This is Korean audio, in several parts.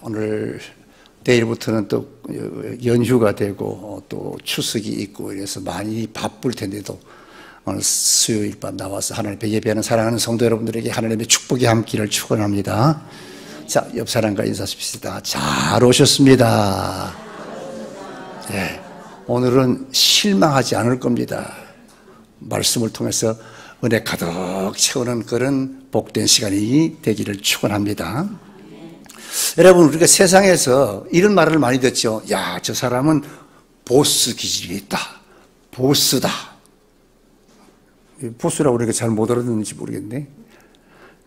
오늘 내일부터는 또 연휴가 되고 또 추석이 있고 이래서 많이 바쁠 텐데도 오늘 수요일 밤 나와서 하나님 앞에 예배하는 사랑하는 성도 여러분들에게 하나님의 축복이 함께를 축원합니다. 자, 옆 사람과 인사하십시다. 잘 오셨습니다. 네, 오늘은 실망하지 않을 겁니다. 말씀을 통해서 은혜 가득 채우는 그런 복된 시간이 되기를 축원합니다. 여러분, 우리가 세상에서 이런 말을 많이 듣죠. 야, 저 사람은 보스 기질이 있다. 보스다. 보스라고 우리가 잘 못 알아듣는지 모르겠네.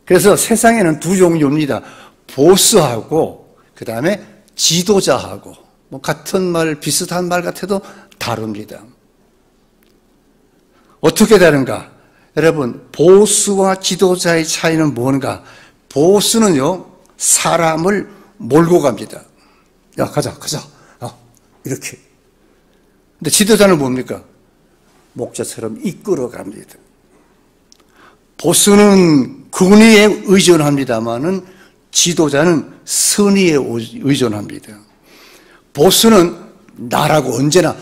그래서 세상에는 두 종류입니다. 보스하고 그 다음에 지도자하고 뭐 같은 말, 비슷한 말 같아도 다릅니다. 어떻게 다른가? 여러분, 보스와 지도자의 차이는 뭔가? 보스는요, 사람을 몰고 갑니다. 야, 가자. 이렇게. 근데 지도자는 뭡니까? 목자처럼 이끌어 갑니다. 보스는 권위에 의존합니다만은 지도자는 선의에 의존합니다. 보스는 나라고 언제나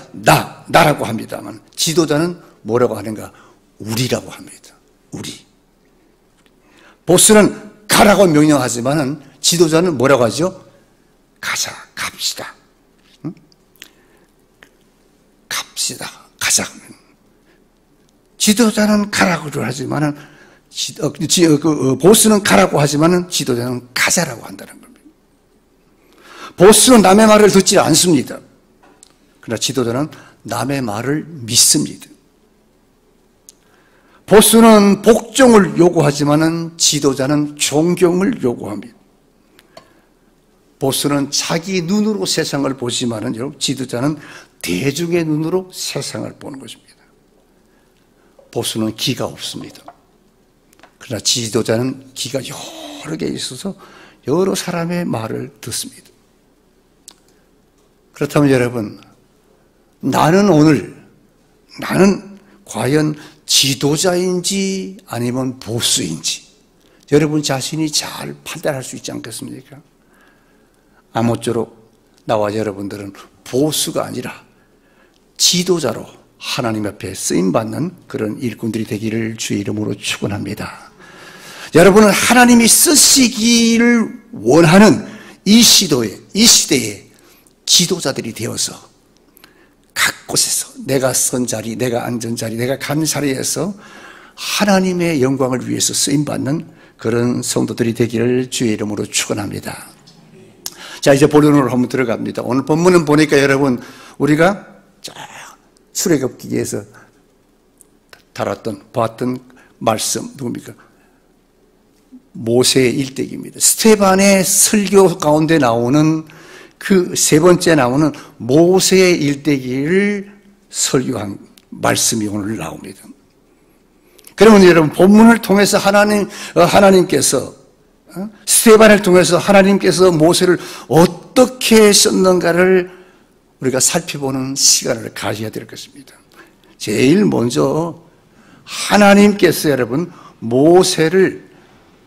나라고 합니다만 지도자는 뭐라고 하는가? 우리라고 합니다. 우리. 보스는 가라고 명령하지만은 지도자는 뭐라고 하죠? 갑시다. 응? 가자. 지도자는 가라고 하지만은 보스는 가라고 하지만은 지도자는 가자라고 한다는 겁니다. 보스는 남의 말을 듣지 않습니다. 그러나 지도자는 남의 말을 믿습니다. 보스는 복종을 요구하지만은 지도자는 존경을 요구합니다. 보스는 자기 눈으로 세상을 보지만은 여러분, 지도자는 대중의 눈으로 세상을 보는 것입니다. 보스는 기가 없습니다. 그러나 지도자는 기가 여러 개 있어서 여러 사람의 말을 듣습니다. 그렇다면 여러분, 나는 과연 지도자인지 아니면 보스인지 여러분 자신이 잘 판단할 수 있지 않겠습니까? 아무쪼록 나와 여러분들은 보스가 아니라 지도자로 하나님 앞에 쓰임받는 그런 일꾼들이 되기를 주의 이름으로 축원합니다. 여러분은 하나님이 쓰시기를 원하는 이 시대에 지도자들이 되어서 각 곳에서 내가 선 자리, 내가 앉은 자리, 내가 간 자리에서 하나님의 영광을 위해서 쓰임받는 그런 성도들이 되기를 주의 이름으로 축원합니다. 자, 이제 본론으로 한번 들어갑니다. 오늘 본문은 보니까 여러분, 우리가 출애굽기에서 봤던 말씀 누굽니까? 모세의 일대기입니다. 스데반의 설교 가운데 나오는 그 세 번째 나오는 모세의 일대기를 설교한 말씀이 오늘 나옵니다. 그러면 여러분, 본문을 통해서 하나님께서 스데반을 통해서 하나님께서 모세를 어떻게 썼는가를 우리가 살펴보는 시간을 가져야 될 것입니다. 제일 먼저 하나님께서 여러분 모세를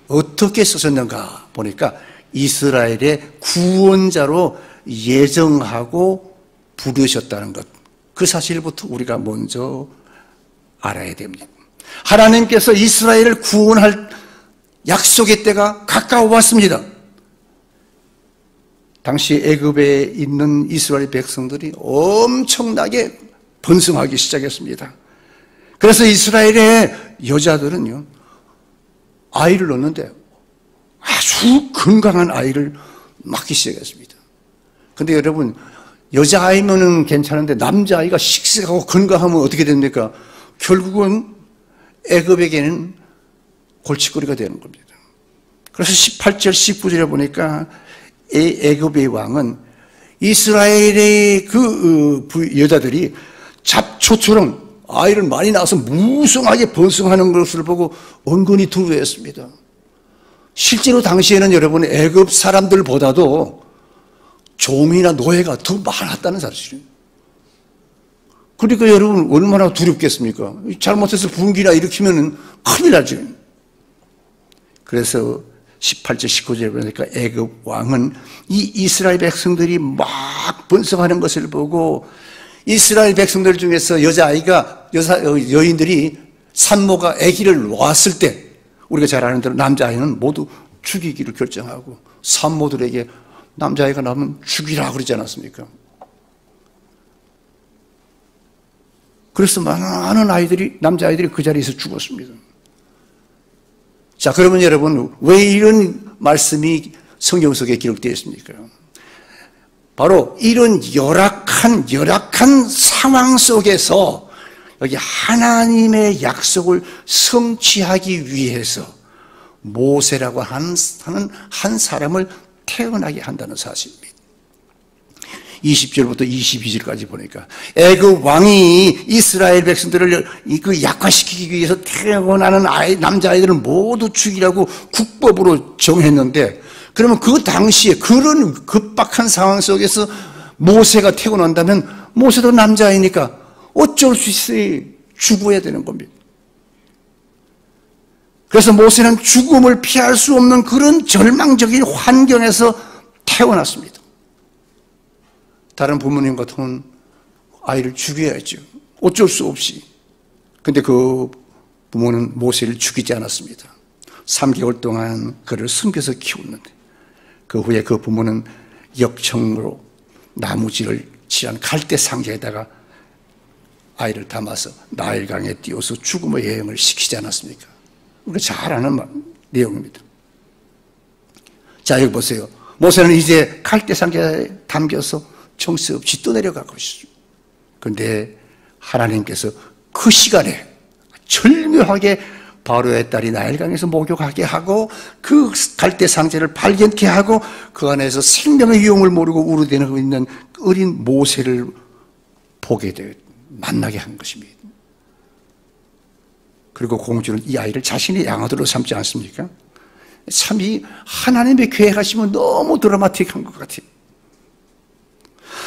어떻게 쓰셨는가 보니까 이스라엘의 구원자로 예정하고 부르셨다는 것, 그 사실부터 우리가 먼저 알아야 됩니다. 하나님께서 이스라엘을 구원할 약속의 때가 가까워 왔습니다. 당시 애굽에 있는 이스라엘 백성들이 엄청나게 번성하기 시작했습니다. 그래서 이스라엘의 여자들은요, 아이를 낳는데 아주 건강한 아이를 낳기 시작했습니다. 근데 여러분, 여자아이면은 괜찮은데 남자아이가 씩씩하고 건강하면 어떻게 됩니까? 결국은 애굽에게는 골칫거리가 되는 겁니다. 그래서 18절, 19절에 보니까 애굽의 왕은 이스라엘의 그 여자들이 잡초처럼 아이를 많이 낳아서 무성하게 번성하는 것을 보고 은근히 두려워했습니다. 실제로 당시에는 여러분, 애굽 사람들보다도 종이나 노예가 더 많았다는 사실이에요. 그러니까 여러분, 얼마나 두렵겠습니까? 잘못해서 분기나 일으키면 큰일 나죠. 그래서 18절 19절에 보니까 애굽 왕은 이 이스라엘 백성들이 막 번성하는 것을 보고 이스라엘 백성들 중에서 여인들이 산모가 아기를 놓았을 때 우리가 잘 아는 대로 남자아이는 모두 죽이기를 결정하고 산모들에게 남자아이가 나오면 죽이라 그러지 않았습니까? 그래서 많은 남자아이들이 그 자리에서 죽었습니다. 자, 그러면 여러분, 왜 이런 말씀이 성경 속에 기록되어 있습니까? 바로 이런 열악한 상황 속에서 여기 하나님의 약속을 성취하기 위해서 모세라고 하는 한 사람을 태어나게 한다는 사실입니다. 20절부터 22절까지 보니까 애굽 왕이 이스라엘 백성들을 약화시키기 위해서 태어나는 남자아이들을 모두 죽이라고 국법으로 정했는데, 그러면 그 당시에 그런 급박한 상황 속에서 모세가 태어난다면 모세도 남자아이니까 어쩔 수 있어요. 죽어야 되는 겁니다. 그래서 모세는 죽음을 피할 수 없는 그런 절망적인 환경에서 태어났습니다. 다른 부모님 같으면 아이를 죽여야죠. 어쩔 수 없이. 근데 그 부모는 모세를 죽이지 않았습니다. 3개월 동안 그를 숨겨서 키웠는데, 그 후에 그 부모는 역청으로 나무질을 칠한 갈대 상자에다가 아이를 담아서 나일강에 띄워서 죽음의 여행을 시키지 않았습니까? 우리가 잘 아는 내용입니다. 자, 여기 보세요. 모세는 이제 갈대 상자에 담겨서 정신없이 떠내려가고 있습니다. 그런데 하나님께서 그 시간에 절묘하게 바로의 딸이 나일강에서 목욕하게 하고 그 갈대 상자를 발견케 하고 그 안에서 생명의 유형을 모르고 우르대고 있는 어린 모세를 보게 되어 만나게 한 것입니다. 그리고 공주는 이 아이를 자신의 양아들로 삼지 않습니까? 참 이 하나님의 계획하시면 너무 드라마틱한 것 같아요.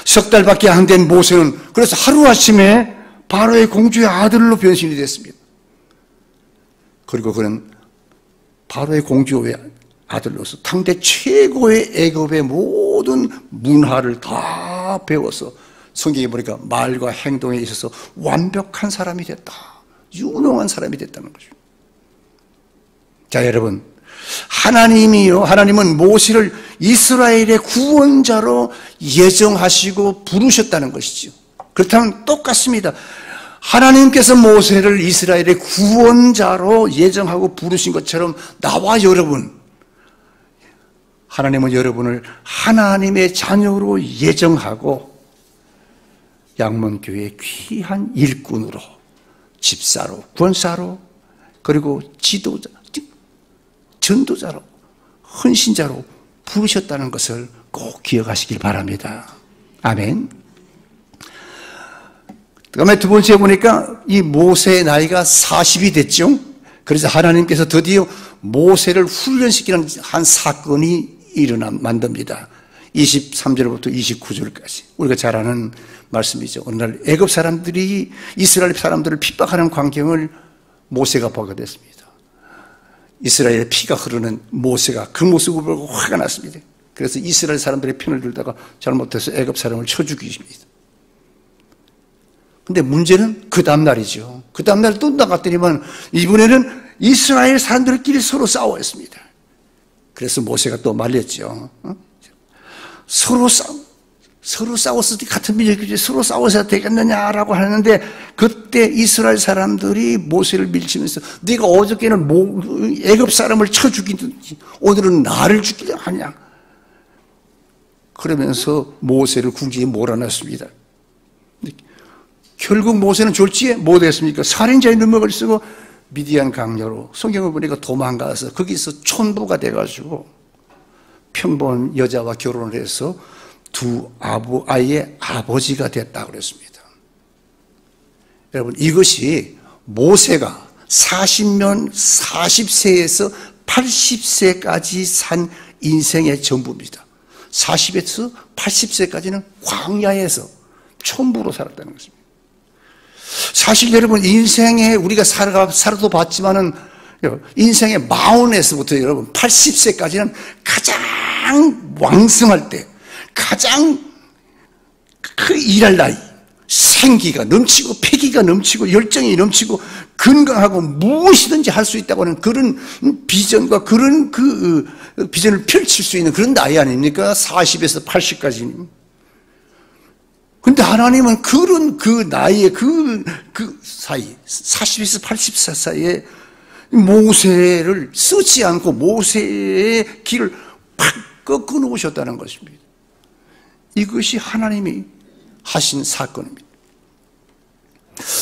석 달밖에 안 된 모세는 그래서 하루아침에 바로의 공주의 아들로 변신이 됐습니다. 그리고 그는 바로의 공주의 아들로서 당대 최고의 애굽의 모든 문화를 다 배워서 성경에 보니까 말과 행동에 있어서 완벽한 사람이 됐다. 유능한 사람이 됐다는 거죠. 자, 여러분, 하나님은 모세를 이스라엘의 구원자로 예정하시고 부르셨다는 것이죠. 그렇다면 똑같습니다. 하나님께서 모세를 이스라엘의 구원자로 예정하고 부르신 것처럼 나와 여러분, 하나님은 여러분을 하나님의 자녀로 예정하고 양문교회의 귀한 일꾼으로, 집사로, 권사로, 그리고 지도자, 전도자로, 헌신자로 부르셨다는 것을 꼭 기억하시길 바랍니다. 아멘. 그 다음에 두 번째 보니까 이 모세의 나이가 40이 됐죠. 그래서 하나님께서 드디어 모세를 훈련시키는 한 사건이 만듭니다. 23절부터 29절까지 우리가 잘 아는 말씀이죠. 어느 날 애굽 사람들이 이스라엘 사람들을 핍박하는 광경을 모세가 보게 됐습니다. 이스라엘의 피가 흐르는 모세가 그 모습을 보고 화가 났습니다. 그래서 이스라엘 사람들의 편을 들다가 잘못해서 애굽 사람을 쳐 죽이십니다. 근데 문제는 그 다음날이죠. 그 다음날 또 나갔더니만 이번에는 이스라엘 사람들끼리 서로 싸워했습니다. 그래서 모세가 또 말렸죠. 서로 싸웠을 때 같은 민족끼리 서로 싸워서 되겠느냐라고 하는데, 그때 이스라엘 사람들이 모세를 밀치면서 네가 어저께는 애굽 사람을 쳐 죽이든지 오늘은 나를 죽이려 하냐, 그러면서 모세를 궁지에 몰아넣습니다. 결국 모세는 졸지에 못했습니까? 살인자의 누명을 쓰고 미디안 강야로, 성경을 보니까 도망가서 거기서 촌부가 돼가지고 평범한 여자와 결혼을 해서 두 아이의 아버지가 됐다고 그랬습니다. 여러분, 이것이 모세가 40세에서 80세까지 산 인생의 전부입니다. 40에서 80세까지는 광야에서 촌부로 살았다는 것입니다. 사실 여러분, 인생에 우리가 살아도 봤지만은 인생의 40에서부터 여러분 80세까지는 가장 왕성할 때, 가장 그 일할 나이, 생기가 넘치고 패기가 넘치고 열정이 넘치고 건강하고 무엇이든지 할 수 있다고 하는 그런 비전과 그런 그 비전을 펼칠 수 있는 그런 나이 아닙니까? 40에서 80까지는. 근데 하나님은 그런 그 나이에 그 사이, 40에서 80세 사이에 모세를 쓰지 않고 모세의 길을 팍 꺾어 놓으셨다는 것입니다. 이것이 하나님이 하신 사건입니다.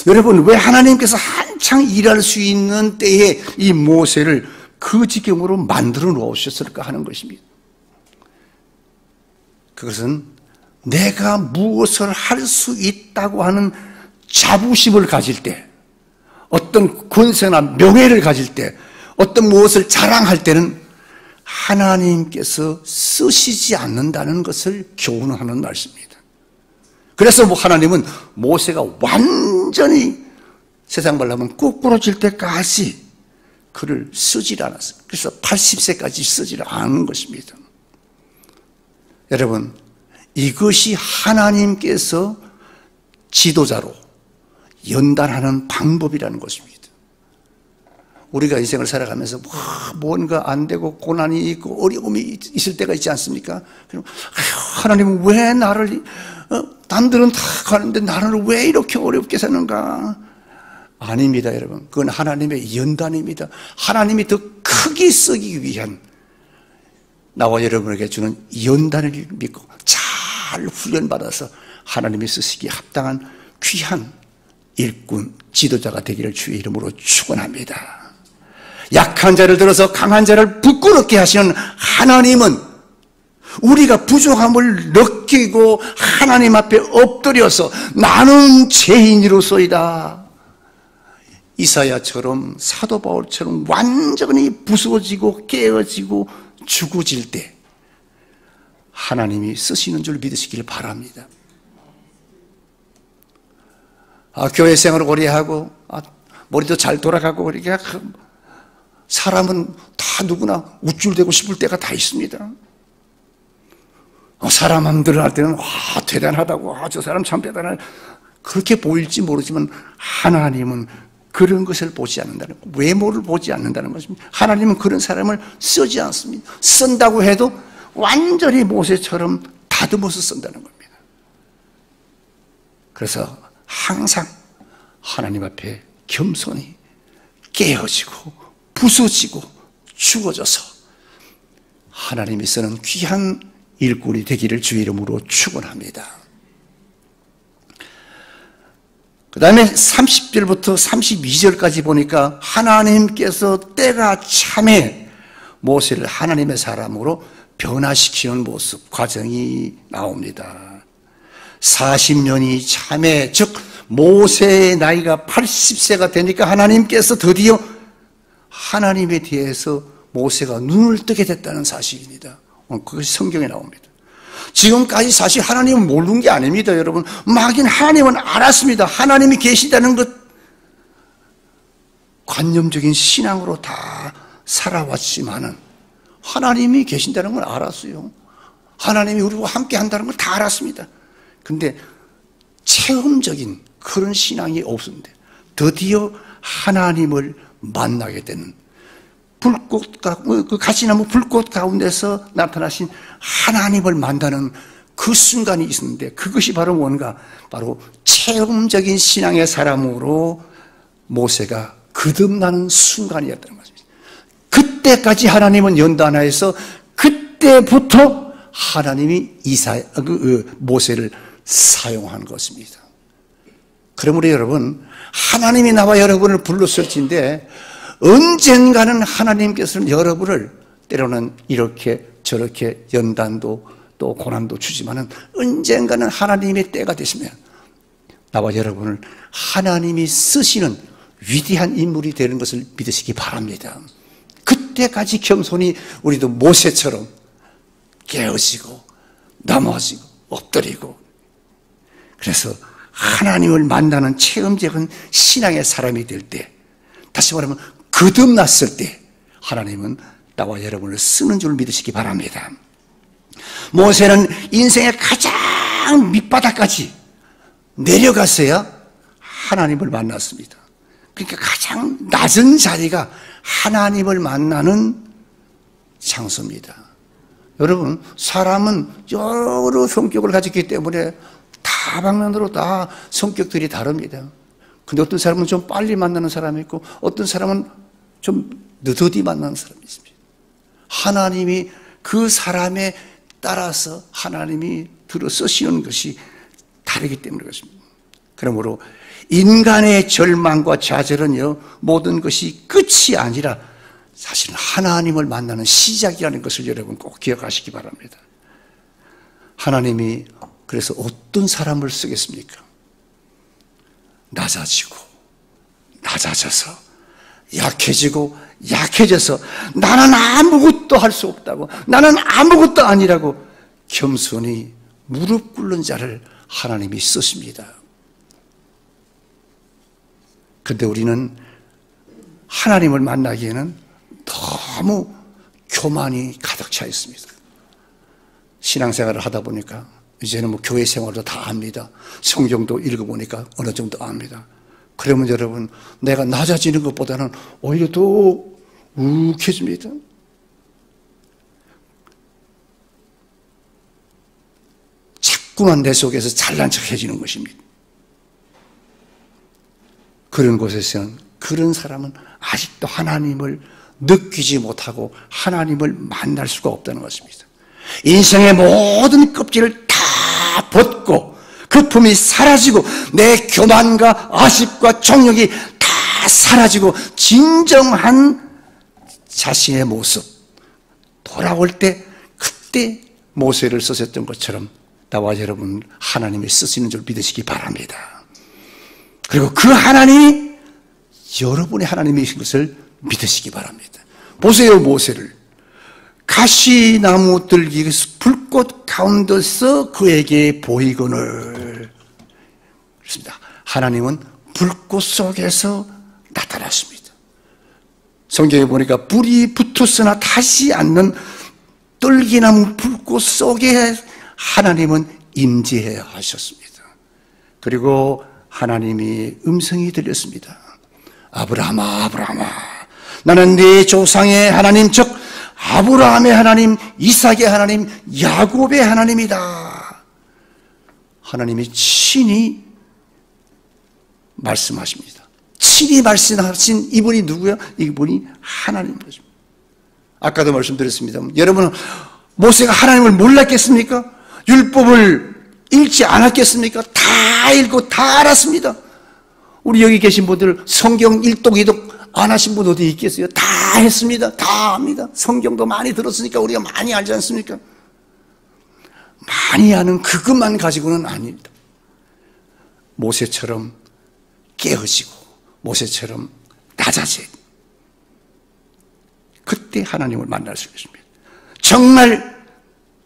여러분, 왜 하나님께서 한창 일할 수 있는 때에 이 모세를 그 지경으로 만들어 놓으셨을까 하는 것입니다. 그것은 내가 무엇을 할 수 있다고 하는 자부심을 가질 때, 어떤 권세나 명예를 가질 때, 어떤 무엇을 자랑할 때는 하나님께서 쓰시지 않는다는 것을 교훈하는 말씀입니다. 그래서 하나님은 모세가 완전히 세상 말로 하면 꼬꾸라질 때까지 그를 쓰질 않았어요. 그래서 80세까지 쓰질 않은 것입니다. 여러분, 이것이 하나님께서 지도자로 연단하는 방법이라는 것입니다. 우리가 인생을 살아가면서 뭔가 안 되고 고난이 있고 어려움이 있을 때가 있지 않습니까? 그럼 하나님은 왜 나를 남들은 다 가는데 나를 왜 이렇게 어렵게 사는가? 아닙니다, 여러분. 그건 하나님의 연단입니다. 하나님이 더 크게 쓰기 위한 나와 여러분에게 주는 연단을 믿고 잘 훈련받아서 하나님이 쓰시기에 합당한 귀한 일꾼, 지도자가 되기를 주의 이름으로 축원합니다. 약한 자를 들어서 강한 자를 부끄럽게 하시는 하나님은 우리가 부족함을 느끼고 하나님 앞에 엎드려서 나는 죄인이로소이다, 이사야처럼 사도 바울처럼 완전히 부서지고 깨어지고 죽어질 때 하나님이 쓰시는 줄 믿으시길 바랍니다. 교회 생활을 오래 하고 머리도 잘 돌아가고 그러니까 사람은 다 누구나 우쭐대고 싶을 때가 다 있습니다. 사람 마음대로 할 때는 대단하다고, 저 사람 참 대단하다, 그렇게 보일지 모르지만 하나님은 그런 것을 보지 않는다는, 외모를 보지 않는다는 것입니다. 하나님은 그런 사람을 쓰지 않습니다. 쓴다고 해도 완전히 모세처럼 다듬어서 쓴다는 겁니다. 그래서 항상 하나님 앞에 겸손히 깨어지고 부서지고 죽어져서 하나님이 쓰는 귀한 일꾼이 되기를 주의 이름으로 축원합니다. 그 다음에 30절부터 32절까지 보니까 하나님께서 때가 참에 모세를 하나님의 사람으로 변화시키는 모습, 과정이 나옵니다. 40년이 참에, 즉 모세의 나이가 80세가 되니까 하나님께서 드디어 하나님에 대해서 모세가 눈을 뜨게 됐다는 사실입니다. 그것이 성경에 나옵니다. 지금까지 사실 하나님은 모르는 게 아닙니다, 여러분. 막인 하나님은 알았습니다. 하나님이 계시다는 것, 관념적인 신앙으로 다 살아왔지만은 하나님이 계신다는 걸 알았어요. 하나님이 우리와 함께 한다는 걸 다 알았습니다. 근데 체험적인 그런 신앙이 없었는데 드디어 하나님을 만나게 되는, 그 가시나무 불꽃 가운데서 나타나신 하나님을 만나는 그 순간이 있었는데, 그것이 바로 뭔가, 바로 체험적인 신앙의 사람으로 모세가 거듭나는 순간이었다는 것입니다. 그때까지 하나님은 연단하여서 그때부터 하나님이 모세를 사용한 것입니다. 그러므로 여러분, 하나님이 나와 여러분을 불렀을진데 언젠가는 하나님께서는 여러분을 때로는 이렇게 저렇게 연단도 또 고난도 주지만은 언젠가는 하나님의 때가 되시면 나와 여러분을 하나님이 쓰시는 위대한 인물이 되는 것을 믿으시기 바랍니다. 그때까지 겸손히 우리도 모세처럼 깨어지고 넘어지고 엎드리고, 그래서 하나님을 만나는 체험적인 신앙의 사람이 될 때, 다시 말하면 거듭났을 때 하나님은 나와 여러분을 쓰는 줄 믿으시기 바랍니다. 모세는 인생의 가장 밑바닥까지 내려갔어야 하나님을 만났습니다. 그러니까 가장 낮은 자리가 하나님을 만나는 장소입니다. 여러분, 사람은 여러 성격을 가졌기 때문에 다방면으로 다 성격들이 다릅니다. 근데 어떤 사람은 좀 빨리 만나는 사람이 있고 어떤 사람은 좀 느드디 만나는 사람이 있습니다. 하나님이 그 사람에 따라서 하나님이 들어 쓰시는 것이 다르기 때문에 그렇습니다. 그러므로 인간의 절망과 좌절은요, 모든 것이 끝이 아니라 사실은 하나님을 만나는 시작이라는 것을 여러분 꼭 기억하시기 바랍니다. 하나님이 그래서 어떤 사람을 쓰겠습니까? 낮아지고 낮아져서 약해지고 약해져서 나는 아무것도 할 수 없다고, 나는 아무것도 아니라고 겸손히 무릎 꿇는 자를 하나님이 쓰십니다. 그런데 우리는 하나님을 만나기에는 너무 교만이 가득 차 있습니다. 신앙생활을 하다 보니까 이제는 뭐 교회 생활도 다 압니다. 성경도 읽어보니까 어느 정도 압니다. 그러면 여러분, 내가 낮아지는 것보다는 오히려 더 욱해집니다. 자꾸만 내 속에서 잘난 척해지는 것입니다. 그런 곳에서는, 그런 사람은 아직도 하나님을 느끼지 못하고 하나님을 만날 수가 없다는 것입니다. 인생의 모든 껍질을 다 벗고 거품이 사라지고 내 교만과 아쉽과 정욕이 다 사라지고 진정한 자신의 모습 돌아올 때, 그때 모세를 쓰셨던 것처럼 나와 여러분 하나님이 쓰시는 줄 믿으시기 바랍니다. 그리고 그 하나님이 여러분의 하나님이신 것을 믿으시기 바랍니다. 보세요, 모세를. 가시나무 들기 불꽃 가운데서 그에게 보이거늘. 그렇습니다. 하나님은 불꽃 속에서 나타났습니다. 성경에 보니까 불이 붙었으나 타지 않는 떨기나무 불꽃 속에 하나님은 임재해 하셨습니다. 그리고 하나님이 음성이 들렸습니다. 아브라함아, 아브라함아, 나는 네 조상의 하나님, 즉 아브라함의 하나님, 이삭의 하나님, 야곱의 하나님이다. 하나님이 친히 말씀하십니다. 친히 말씀하신 이분이 누구야? 이분이 하나님이십니다. 아까도 말씀드렸습니다. 여러분은 모세가 하나님을 몰랐겠습니까? 율법을 읽지 않았겠습니까? 다 읽고 다 알았습니다. 우리 여기 계신 분들 성경 1독 2독 안 하신 분 어디 있겠어요? 다 했습니다. 다 압니다. 성경도 많이 들었으니까 우리가 많이 알지 않습니까? 많이 아는 그것만 가지고는 아닙니다. 모세처럼 깨어지고 모세처럼 낮아져야 돼요. 그때 하나님을 만날 수 있습니다. 정말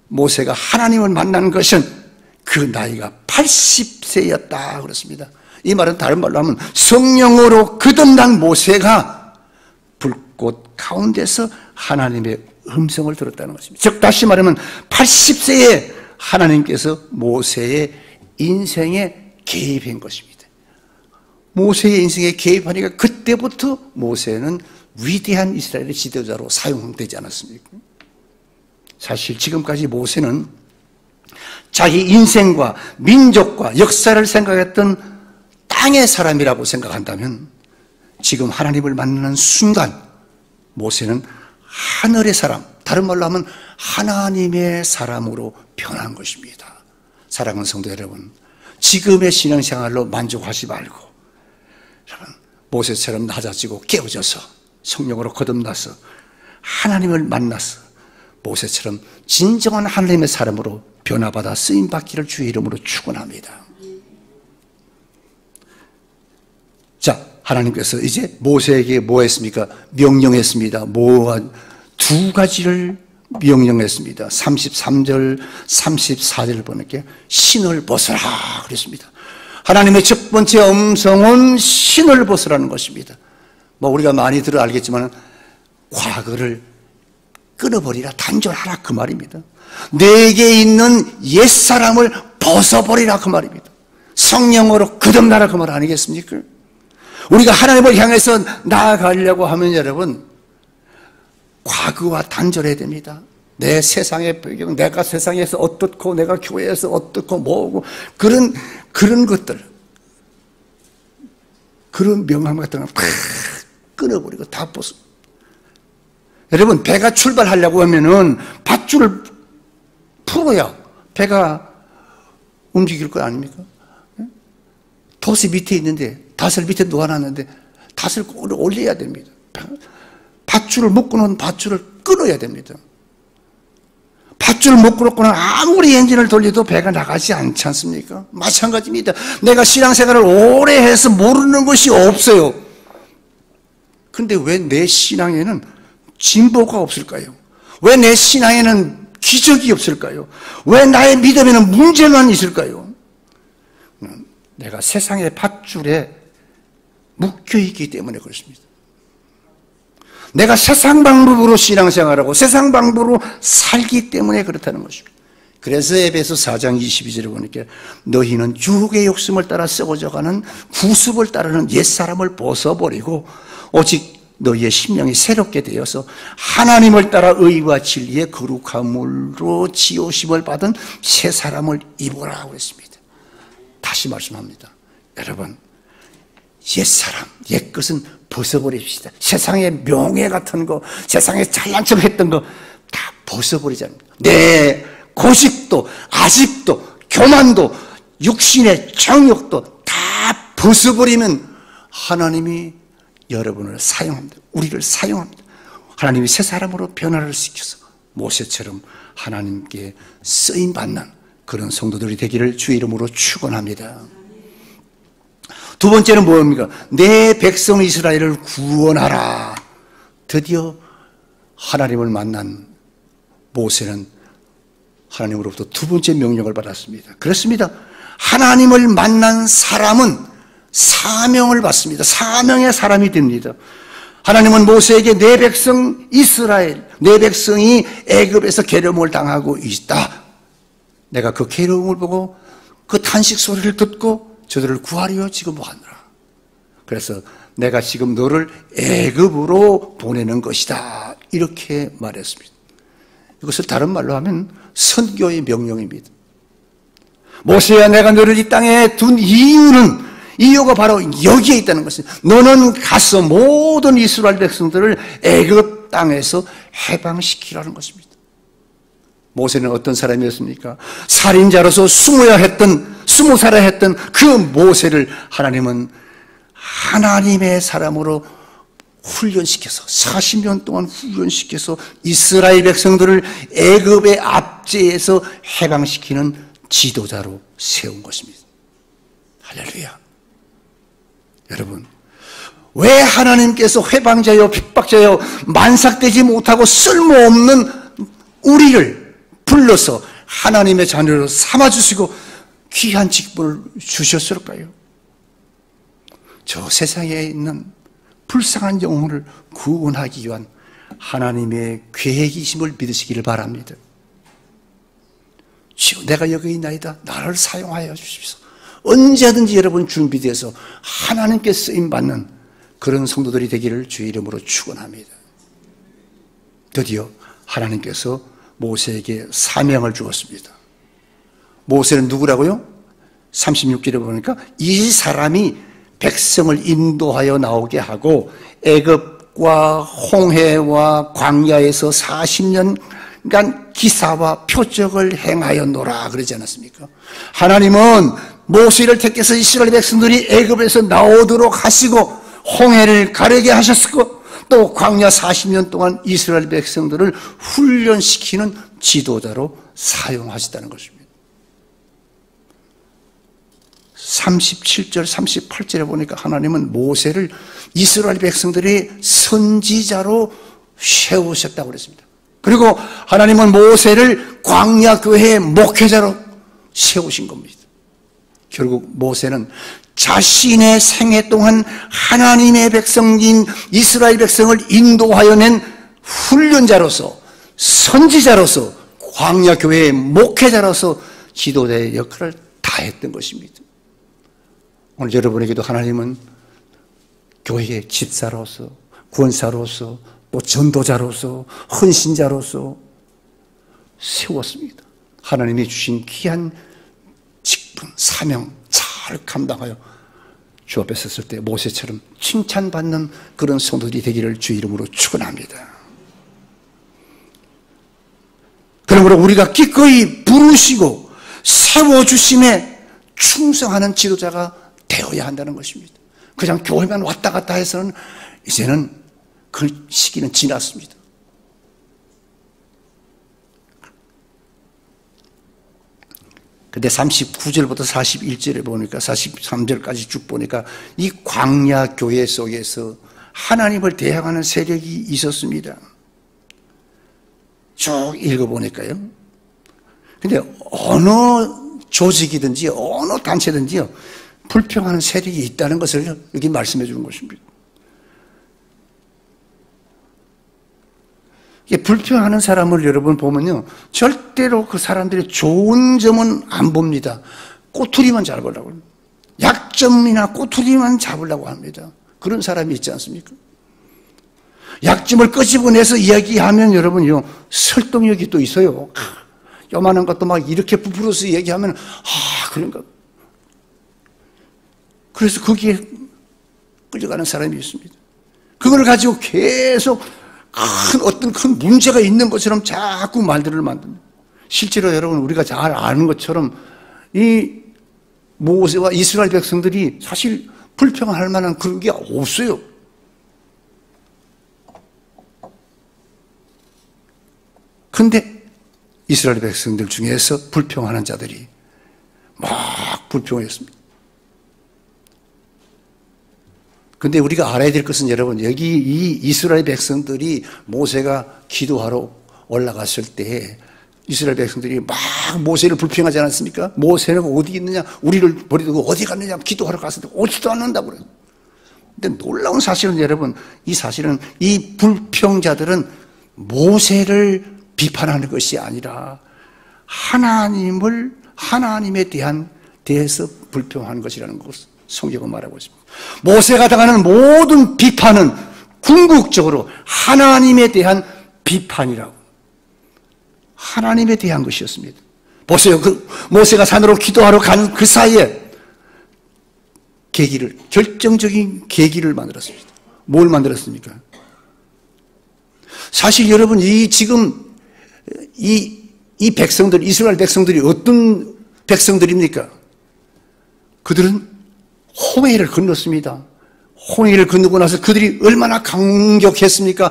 모세가 하나님을 만난 것은 그 나이가 80세였다 그렇습니다. 이 말은 다른 말로 하면 성령으로 거듭난 모세가 불꽃 가운데서 하나님의 음성을 들었다는 것입니다. 즉 다시 말하면 80세에 하나님께서 모세의 인생에 개입한 것입니다. 모세의 인생에 개입하니까 그때부터 모세는 위대한 이스라엘의 지도자로 사용되지 않았습니까? 사실 지금까지 모세는 자기 인생과 민족과 역사를 생각했던 땅의 사람이라고 생각한다면 지금 하나님을 만나는 순간 모세는 하늘의 사람, 다른 말로 하면 하나님의 사람으로 변한 것입니다. 사랑하는 성도 여러분, 지금의 신앙생활로 만족하지 말고 여러분 모세처럼 낮아지고 깨어져서 성령으로 거듭나서 하나님을 만나서 모세처럼 진정한 하나님의 사람으로 변화받아 쓰임받기를 주의 이름으로 축원합니다. 자, 하나님께서 이제 모세에게 뭐 했습니까? 명령했습니다. 두 가지를 명령했습니다. 33절, 34절을 보니까 신을 벗어라 그랬습니다. 하나님의 첫 번째 음성은 신을 벗으라는 것입니다. 우리가 많이 들어 알겠지만 과거를 끊어버리라, 단절하라 그 말입니다. 내게 있는 옛사람을 벗어버리라 그 말입니다. 성령으로 거듭나라 그 말 아니겠습니까? 우리가 하나님을 향해서 나아가려고 하면 여러분 과거와 단절해야 됩니다. 내 세상의 배경, 내가 세상에서 어떻고 내가 교회에서 어떻고 뭐고 그런 것들, 그런 명함 같은 거 다 끊어버리고 다 벗어. 여러분 배가 출발하려고 하면은 밧줄을 풀어야 배가 움직일 거 아닙니까? 돛이 밑에 있는데 닷을 밑에 놓아놨는데 닷을 올려야 됩니다. 밧줄을 묶어놓은 밧줄을 끊어야 됩니다. 밧줄을 못 끊었거나 아무리 엔진을 돌려도 배가 나가지 않지 않습니까? 마찬가지입니다. 내가 신앙생활을 오래 해서 모르는 것이 없어요. 근데 왜 내 신앙에는 진보가 없을까요? 왜 내 신앙에는 기적이 없을까요? 왜 나의 믿음에는 문제만 있을까요? 내가 세상의 밧줄에 묶여있기 때문에 그렇습니다. 내가 세상 방법으로 신앙생활하고 세상 방법으로 살기 때문에 그렇다는 것입니다. 그래서 에베소 4장 22절에 보니까 너희는 육의 욕심을 따라 썩어져가는 구습을 따르는 옛사람을 벗어버리고 오직 너희의 심령이 새롭게 되어서 하나님을 따라 의와 진리의 거룩함으로 지으심을 받은 새 사람을 입으라고 했습니다. 다시 말씀합니다. 여러분, 옛사람, 옛것은 벗어버립시다. 세상의 명예 같은 거, 세상에 잘난 척 했던 거 다 벗어버리자는 겁니다. 내 고집도, 아집도, 교만도, 육신의 정욕도 다 벗어버리면 하나님이 여러분을 사용합니다. 우리를 사용합니다. 하나님이 새 사람으로 변화를 시켜서 모세처럼 하나님께 쓰임받는 그런 성도들이 되기를 주의 이름으로 축원합니다. 두 번째는 뭡니까? 내 백성 이스라엘을 구원하라. 드디어 하나님을 만난 모세는 하나님으로부터 두 번째 명령을 받았습니다. 그렇습니다. 하나님을 만난 사람은 사명을 받습니다. 사명의 사람이 됩니다. 하나님은 모세에게 내 백성 이스라엘, 내 백성이 애굽에서 괴로움을 당하고 있다. 내가 그 괴로움을 보고 그 탄식 소리를 듣고 저들을 구하려 지금 하노라. 그래서 내가 지금 너를 애굽으로 보내는 것이다. 이렇게 말했습니다. 이것을 다른 말로 하면 선교의 명령입니다. 모세야, 내가 너를 이 땅에 둔 이유가 바로 여기에 있다는 것입니다. 너는 가서 모든 이스라엘 백성들을 애굽 땅에서 해방시키라는 것입니다. 모세는 어떤 사람이었습니까? 살인자로서 스무 살에 했던 그 모세를 하나님은 하나님의 사람으로 훈련시켜서 40년 동안 훈련시켜서 이스라엘 백성들을 애굽의 압제에서 해방시키는 지도자로 세운 것입니다. 할렐루야. 여러분, 왜 하나님께서 회방자요 핍박자요 만삭되지 못하고 쓸모없는 우리를 불러서 하나님의 자녀로 삼아주시고 귀한 직분을 주셨을까요? 저 세상에 있는 불쌍한 영혼을 구원하기 위한 하나님의 계획이심을 믿으시기를 바랍니다. 주여, 내가 여기 있나이다. 나를 사용하여 주십시오. 언제든지 여러분 준비되어서 하나님께 쓰임받는 그런 성도들이 되기를 주의 이름으로 축원합니다. 드디어 하나님께서 모세에게 사명을 주었습니다. 모세는 누구라고요? 36절에 보니까 이 사람이 백성을 인도하여 나오게 하고 애굽과 홍해와 광야에서 40년간 기사와 표적을 행하였노라 그러지 않았습니까? 하나님은 모세를 택해서 이스라엘 백성들이 애굽에서 나오도록 하시고 홍해를 가르게 하셨고 또 광야 40년 동안 이스라엘 백성들을 훈련시키는 지도자로 사용하셨다는 것입니다. 37절, 38절에 보니까 하나님은 모세를 이스라엘 백성들의 선지자로 세우셨다고 그랬습니다. 그리고 하나님은 모세를 광야 교회의 목회자로 세우신 겁니다. 결국 모세는 자신의 생애 동안 하나님의 백성인 이스라엘 백성을 인도하여 낸 훈련자로서, 선지자로서, 광야 교회의 목회자로서 지도자의 역할을 다했던 것입니다. 오늘 여러분에게도 하나님은 교회의 집사로서, 권사로서, 또 전도자로서, 헌신자로서 세웠습니다. 하나님이 주신 귀한 직분, 사명 잘 감당하여 주 앞에 섰을 때 모세처럼 칭찬받는 그런 성도들이 되기를 주 이름으로 축원합니다. 그러므로 우리가 기꺼이 부르시고 세워주심에 충성하는 지도자가 되어야 한다는 것입니다. 그냥 교회만 왔다 갔다 해서는 이제는 그 시기는 지났습니다. 근데 39절부터 41절에 보니까 43절까지 쭉 보니까 이 광야 교회 속에서 하나님을 대항하는 세력이 있었습니다. 쭉 읽어보니까요. 근데 어느 조직이든지 어느 단체든지요, 불평하는 세력이 있다는 것을 여기 말씀해 주는 것입니다. 불평하는 사람을 여러분 보면요, 절대로 그 사람들의 좋은 점은 안 봅니다. 꼬투리만 잡으려고 합니다. 약점이나 꼬투리만 잡으려고 합니다. 그런 사람이 있지 않습니까? 약점을 끄집어내서 이야기하면 여러분요, 설득력이 또 있어요. 요만한 것도 막 이렇게 부풀어서 얘기하면 그런가. 그래서 거기에 끌려가는 사람이 있습니다. 그걸 가지고 계속 어떤 큰 문제가 있는 것처럼 자꾸 말들을 만듭니다. 실제로 여러분, 우리가 잘 아는 것처럼 이 모세와 이스라엘 백성들이 사실 불평할 만한 그런 게 없어요. 근데 이스라엘 백성들 중에서 불평하는 자들이 막 불평했습니다. 근데 우리가 알아야 될 것은 여러분, 여기 이 이스라엘 백성들이 모세가 기도하러 올라갔을 때 이스라엘 백성들이 막 모세를 불평하지 않았습니까? 모세는 어디 있느냐? 우리를 버리고 어디 갔느냐? 기도하러 갔을 때 오지도 않는다고 그래요. 근데 놀라운 사실은 여러분, 이 사실은 이 불평자들은 모세를 비판하는 것이 아니라 하나님에 대해서 불평하는 것이라는 것을 성경은 말하고 있습니다. 모세가 당하는 모든 비판은 궁극적으로 하나님에 대한 비판이라고, 하나님에 대한 것이었습니다. 보세요. 모세가 산으로 기도하러 간 그 사이에 결정적인 계기를 만들었습니다. 뭘 만들었습니까? 사실 여러분, 지금 이 백성들, 이스라엘 백성들이 어떤 백성들입니까? 그들은 홍해를 건넜습니다. 홍해를 건너고 나서 그들이 얼마나 감격했습니까?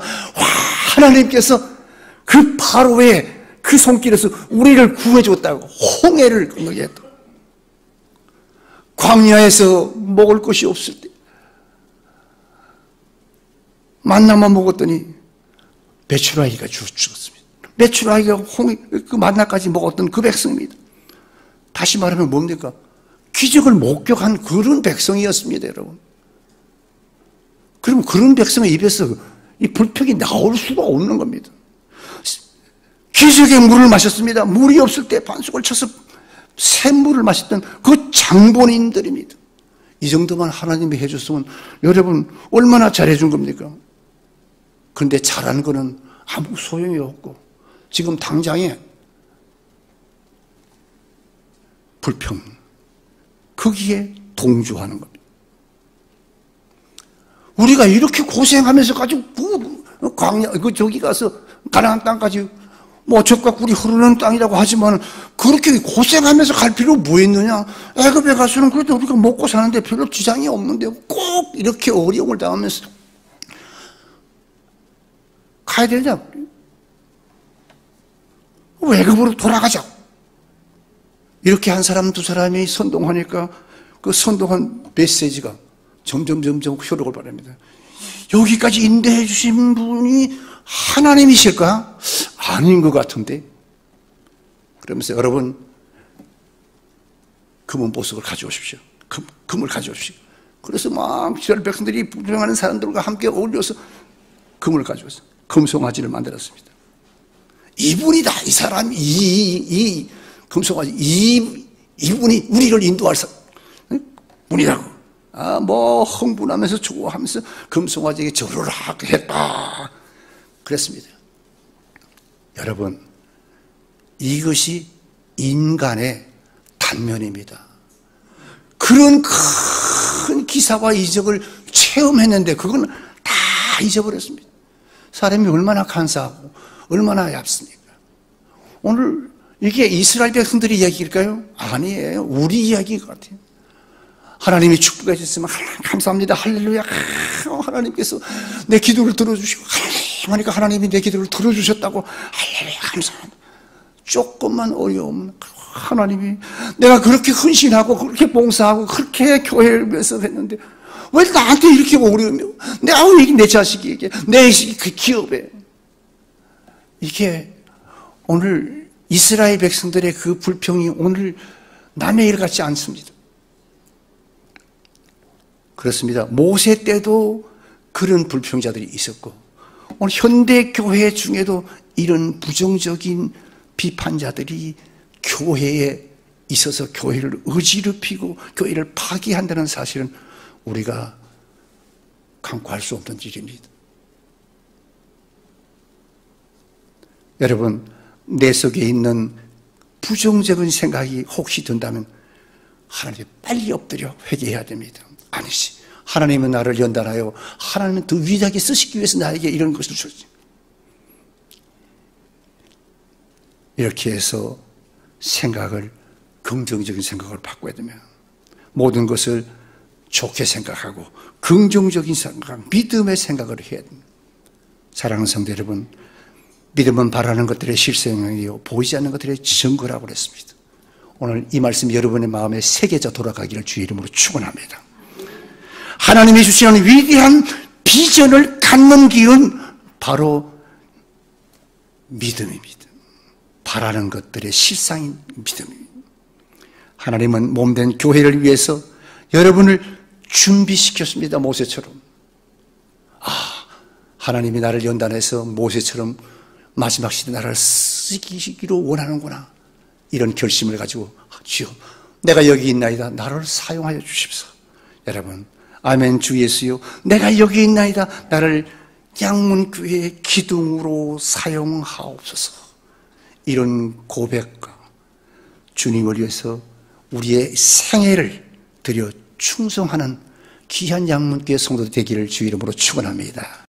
하나님께서 그 바로의 그 손길에서 우리를 구해줬다고, 홍해를 건너게 했다. 광야에서 먹을 것이 없을 때 만나만 먹었더니 메추라기가 죽었습니다. 메추라기가 그 만나까지 먹었던 그 백성입니다. 다시 말하면 뭡니까? 기적을 목격한 그런 백성이었습니다, 여러분. 그럼 그런 백성의 입에서 이 불평이 나올 수가 없는 겁니다. 기적의 물을 마셨습니다. 물이 없을 때 반석을 쳐서 샘물을 마셨던 그 장본인들입니다. 이 정도만 하나님이 해줬으면 여러분 얼마나 잘해준 겁니까? 그런데 잘하는 거는 아무 소용이 없고 지금 당장에 불평, 거기에 동조하는 겁니다. 우리가 이렇게 고생하면서 가지고 광야, 저기 가서 가나안 땅까지 젖과 꿀이 흐르는 땅이라고 하지만 그렇게 고생하면서 갈 필요가 뭐 있느냐? 애굽에 가서는 그래도 우리가 먹고 사는데 별로 지장이 없는데 꼭 이렇게 어려움을 당하면서 가야 되냐? 애굽으로 돌아가자. 이렇게 한 사람 두 사람이 선동하니까 그 선동한 메시지가 점점 효력을 발휘합니다. 여기까지 인도해 주신 분이 하나님이실까? 아닌 것 같은데. 그러면서 여러분 금은 보석을 가져오십시오. 금을 가져오시고. 그래서 막 이스라엘 백성들이 불평하는 사람들과 함께 어울려서 금을 가져와서 금송아지를 만들었습니다. 이분이다. 이 사람이 이 금송아지 이분이 우리를 인도할 분이라고. 뭐 흥분하면서 좋아하면서 금송아지에게 절을 하게 했다. 그랬습니다. 여러분, 이것이 인간의 단면입니다. 그런 큰 기사와 이적을 체험했는데 그건 다 잊어버렸습니다. 사람이 얼마나 간사하고 얼마나 얇습니까? 오늘 이게 이스라엘 백성들의 이야기일까요? 아니에요. 우리 이야기 같아요. 하나님이 축복해 주셨으면 감사합니다. 할렐루야. 하나님께서 내 기도를 들어주시고 하나님과 하나님이 내 기도를 들어주셨다고 할렐루야 감사합니다. 조금만 어려우면 하나님이 내가 그렇게 헌신하고 그렇게 봉사하고 그렇게 교회를 위해서 했는데 왜 나한테 이렇게 어려우며 내 자식에게 내 기업에 이게 오늘 이스라엘 백성들의 그 불평이 오늘 남의 일 같지 않습니다. 그렇습니다. 모세 때도 그런 불평자들이 있었고 오늘 현대 교회 중에도 이런 부정적인 비판자들이 교회에 있어서 교회를 어지럽히고 교회를 파괴한다는 사실은 우리가 간과할 수 없는 일입니다. 여러분, 내 속에 있는 부정적인 생각이 혹시 든다면 하나님께 빨리 엎드려 회개해야 됩니다. 아니지. 하나님은 나를 연단하여 하나님은 더 위대하게 쓰시기 위해서 나에게 이런 것을 주셨지. 이렇게 해서 생각을 긍정적인 생각을 바꿔야 되면 모든 것을 좋게 생각하고 긍정적인 생각, 믿음의 생각을 해야 됩니다. 사랑하는 성도 여러분, 믿음은 바라는 것들의 실생이요 보이지 않는 것들의 증거라고 그랬습니다. 오늘 이 말씀 여러분의 마음에 새겨져 돌아가기를 주의 이름으로 축원합니다. 하나님이 주시는 위대한 비전을 갖는 길은 바로 믿음입니다. 바라는 것들의 실상인 믿음입니다. 하나님은 몸된 교회를 위해서 여러분을 준비시켰습니다. 모세처럼. 하나님이 나를 연단해서 모세처럼 마지막 시대 나라를 쓰기로 원하는구나. 이런 결심을 가지고 주여 내가 여기 있나이다. 나를 사용하여 주십시오. 여러분, 아멘. 주 예수여, 내가 여기 있나이다. 나를 양문교회의 기둥으로 사용하옵소서. 이런 고백과 주님을 위해서 우리의 생애를 드려 충성하는 귀한 양문교회 성도들 되기를 주 이름으로 축원합니다.